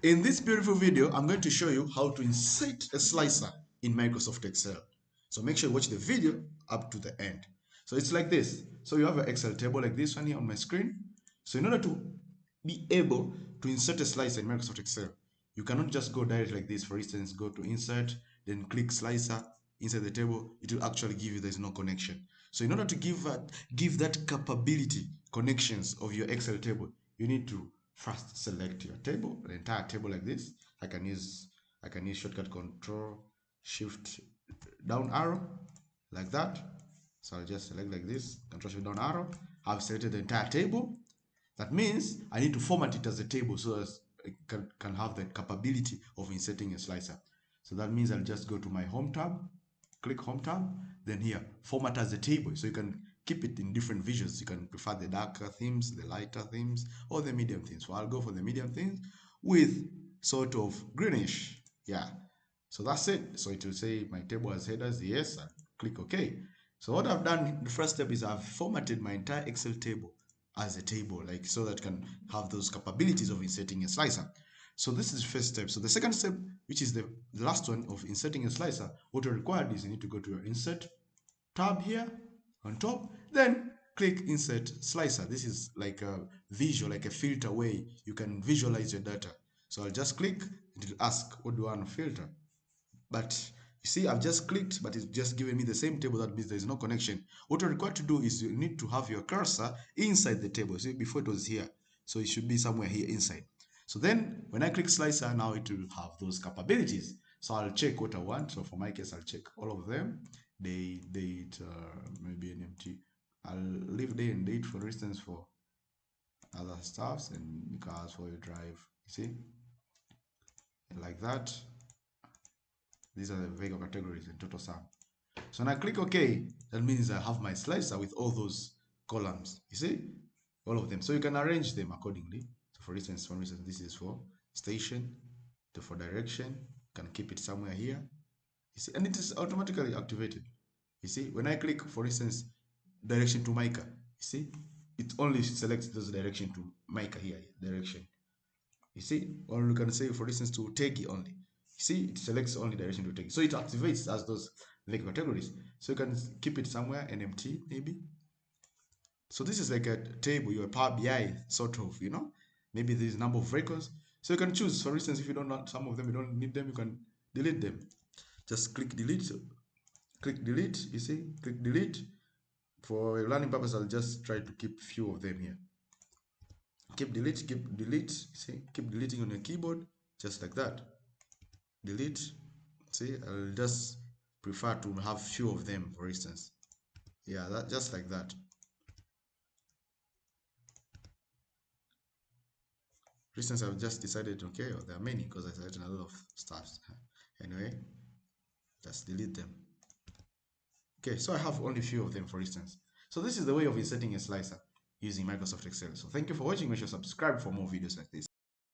In this beautiful video, I'm going to show you how to insert a slicer in Microsoft Excel. So make sure you watch the video up to the end. So it's like this. So you have an Excel table like this one here on my screen. So in order to be able to insert a slicer in Microsoft Excel, you cannot just go direct like this. For instance, go to insert, then click slicer inside the table. It will actually give you there's no connection. So in order to give that capability connections of your Excel table, you need to first select your table, the entire table like this. I can use shortcut Control Shift down arrow like that. So I'll just select like this, Control Shift down arrow. I've selected the entire table. That means I need to format it as a table so as it can have the capability of inserting a slicer. So that means I'll just go to my home tab, click home tab, then here, format as a table. So you can keep it in different visuals. You can prefer the darker themes, the lighter themes, or the medium themes. So I'll go for the medium themes with sort of greenish. Yeah. So that's it. So it will say my table has headers. Yes, and click OK. So what I've done, the first step is I've formatted my entire Excel table as a table, like so that can have those capabilities of inserting a slicer. So this is the first step. So the second step, which is the last one of inserting a slicer, what you're required is you need to go to your insert tab here on top, then click insert slicer. This is like a visual, like a filter way you can visualize your data. So I'll just click, it will ask what do I want to filter. But you see, I've just clicked, but it's just given me the same table. That means there's no connection. What you're required to do is you need to have your cursor inside the table. See, before it was here, so it should be somewhere here inside. So then when I click slicer, now it will have those capabilities. So I'll check what I want. So for my case, I'll check all of them. Date, maybe an empty. I'll leave day and date, for instance, for other stuffs, and cars for your drive. You see, like that. These are the vehicle categories in total sum. So when I click OK, that means I have my slicer with all those columns. You see, all of them. So you can arrange them accordingly. So for instance, this is for station, for direction. You can keep it somewhere here. You see, and it is automatically activated. You see, when I click, for instance, direction to Micah, you see, it only selects this direction to Micah here, direction. You see, or you can say, for instance, to Tegi only. You see, it selects only direction to Tegi. So it activates as those vehicle categories. So you can keep it somewhere, NMT maybe. So this is like a table, your Power BI sort of, you know, maybe there's a number of vehicles. So you can choose, for instance, if you don't want some of them, you don't need them, you can delete them. Just click delete, you see, click delete. For learning purpose, I'll just try to keep few of them here. Keep delete, see, keep deleting on your keyboard, just like that. Delete, see, I'll just prefer to have few of them, for instance. Yeah, that just like that. For instance, I've just decided, okay, oh, there are many because I selected a lot of stuff. Anyway, just delete them. Okay, so I have only few of them, for instance. So this is the way of inserting a slicer using Microsoft Excel. So thank you for watching. Make sure to subscribe for more videos like this.